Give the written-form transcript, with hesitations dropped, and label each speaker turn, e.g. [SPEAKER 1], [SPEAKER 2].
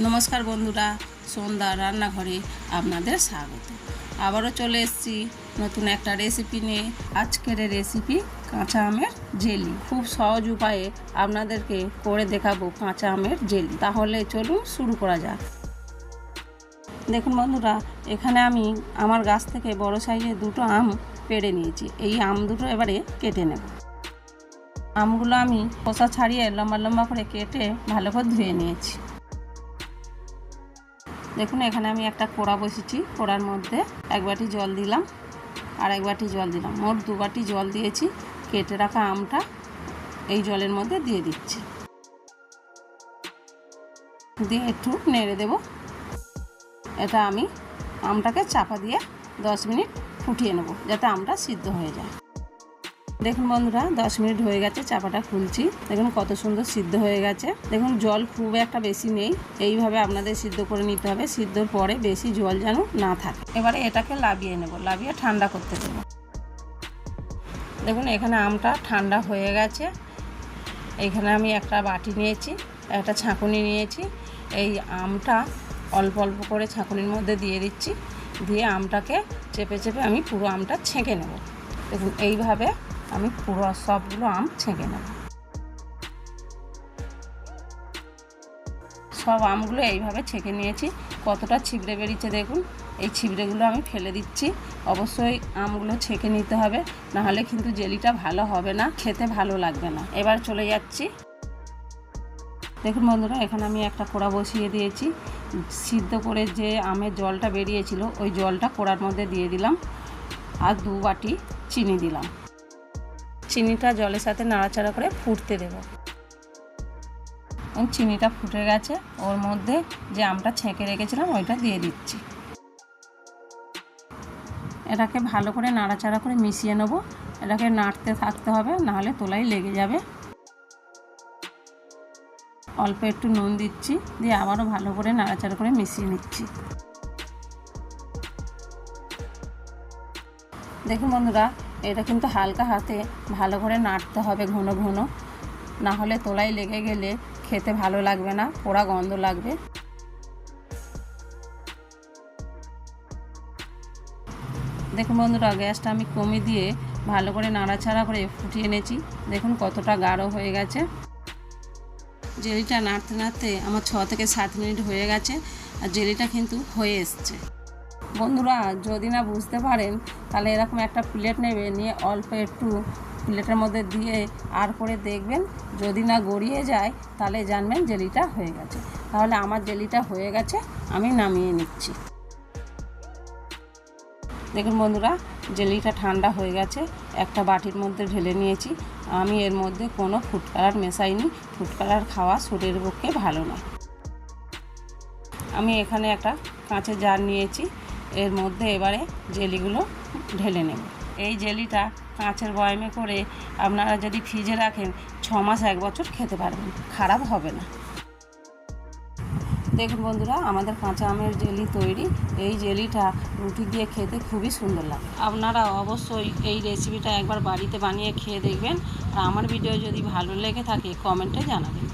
[SPEAKER 1] নমস্কার বন্ধুরা, সন্ধ্যা রান্নাঘরে আপনাদের স্বাগত। আবারও চলে এসেছি নতুন একটা রেসিপি নিয়ে। আজকের রেসিপি কাঁচা আমের জেলি। খুব সহজ উপায়ে আপনাদেরকে করে দেখাবো কাঁচা আমের জেলি। তাহলে চলুন শুরু করা যাক। দেখুন বন্ধুরা, এখানে আমি আমার গাছ থেকে বড় সাইজের দুটো আম পেড়ে নিয়েছি। এই আম দুটো এবারে কেটে নেব। আমগুলো আমি খোসা ছাড়িয়ে লম্বা লম্বা করে কেটে ভালো করে ধুয়ে নিয়েছি। দেখুন এখানে আমি একটা কোড়া বসেছি। কোড়ার মধ্যে এক বাটি জল দিলাম আর এক বাটি জল দিলাম, মোট 2 বাটি জল দিয়েছি। কেটে রাখা আমটা এই জলের মধ্যে দিয়ে দিচ্ছি, দিয়ে একটু নেড়ে দেব। এটা আমি আমটাকে চাপা দিয়ে 10 মিনিট ফুটিয়ে নেব, যাতে আমটা সিদ্ধ হয়ে যায়। দেখুন বন্ধুরা, 10 মিনিট হয়ে গেছে। চাপাটা খুলছি, দেখুন কত সুন্দর সিদ্ধ হয়ে গেছে। দেখুন জল খুব একটা বেশি নেই, এইভাবে আপনাদের সিদ্ধ করে নিতে হবে। সিদ্ধর পরে বেশি জল যেন না থাকে। এবারে এটাকে লাবিয়ে নেব, লাবিয়ে ঠান্ডা করতে দেব। দেখুন এখানে আমটা ঠান্ডা হয়ে গেছে। এইখানে আমি একটা বাটি নিয়েছি, একটা ছাঁকুনি নিয়েছি। এই আমটা অল্প অল্প করে ছাঁকুনির মধ্যে দিয়ে দিচ্ছি, দিয়ে আমটাকে চেপে চেপে আমি পুরো আমটা ছেঁকে নেব। দেখুন এইভাবে আমি পুরো সবগুলো আম ছেঁকে নেব। সব আমগুলো এইভাবে ছেঁকে নিয়েছি। কতটা ছিবড়ে বেরিয়েছে দেখুন। এই ছিবড়েগুলো আমি ফেলে দিচ্ছি। অবশ্যই আমগুলো ছেঁকে নিতে হবে, নাহলে কিন্তু জেলিটা ভালো হবে না, খেতে ভালো লাগবে না। এবার চলে যাচ্ছি। দেখুন বন্ধুরা, এখানে আমি একটা কোড়া বসিয়ে দিয়েছি। সিদ্ধ করে যে আমের জলটা বেরিয়েছিল ওই জলটা কোড়ার মধ্যে দিয়ে দিলাম, আর 2 বাটি চিনি দিলাম। চিনিটা জলের সাথে নাড়াচাড়া করে ফুটতে দেব। চিনিটা ফুটে গেছে, ওর মধ্যে যে আমটা ছেঁকে রেখেছিলাম ওইটা দিয়ে দিচ্ছি। এটাকে ভালো করে নাড়াচাড়া করে মিশিয়ে নেব। এটাকে নাড়তে থাকতে হবে, নাহলে তলায় লেগে যাবে। অল্প একটু নুন দিচ্ছি, দিয়ে আবারও ভালো করে নাড়াচাড়া করে মিশিয়ে নিচ্ছি। দেখুন বন্ধুরা, এটা কিন্তু হালকা হাতে ভালো করে নাড়তে হবে, ঘন ঘন, না হলে তলায় লেগে গেলে খেতে ভালো লাগবে না, পোড়া গন্ধ লাগবে। দেখুন বন্ধুরা, গ্যাসটা আমি কমিয়ে দিয়ে ভালো করে নাড়াচাড়া করে ফুটিয়ে এনেছি। দেখুন কতটা গাঢ় হয়ে গেছে। জেলিটা নাড়তে নাড়তে আমার 6 থেকে 7 মিনিট হয়ে গেছে, আর জেলিটা কিন্তু হয়ে এসছে। বন্ধুরা, যদি না বুঝতে পারেন তাহলে এরকম একটা প্লেট নেবে, নিয়ে অল্প একটু প্লেটের মধ্যে দিয়ে আর করে দেখবেন। যদি না গড়িয়ে যায় তাহলে জানবেন জেলিটা হয়ে গেছে। তাহলে আমার জেলিটা হয়ে গেছে, আমি নামিয়ে নিচ্ছি। দেখুন বন্ধুরা, জেলিটা ঠান্ডা হয়ে গেছে। একটা বাটির মধ্যে ঢেলে নিয়েছি। আমি এর মধ্যে কোনো ফুড কালার মেশাইনি। ফুড কালার খাওয়া শরীরের পক্ষে ভালো না। আমি এখানে একটা কাঁচের জার নিয়েছি, এর মধ্যে এবারে জেলিগুলো ঢেলে নেব। এই জেলিটা কাঁচের বয়ামে করে আপনারা যদি ফ্রিজে রাখেন 6 মাস 1 বছর খেতে পারবেন, খারাপ হবে না। দেখুন বন্ধুরা, আমাদের কাঁচা আমের জেলি তৈরি। এই জেলিটা রুটি দিয়ে খেতে খুবই সুন্দর লাগে। আপনারা অবশ্যই এই রেসিপিটা একবার বাড়িতে বানিয়ে খেয়ে দেখবেন। আর আমার ভিডিও যদি ভালো লেগে থাকে কমেন্টে জানাবেন।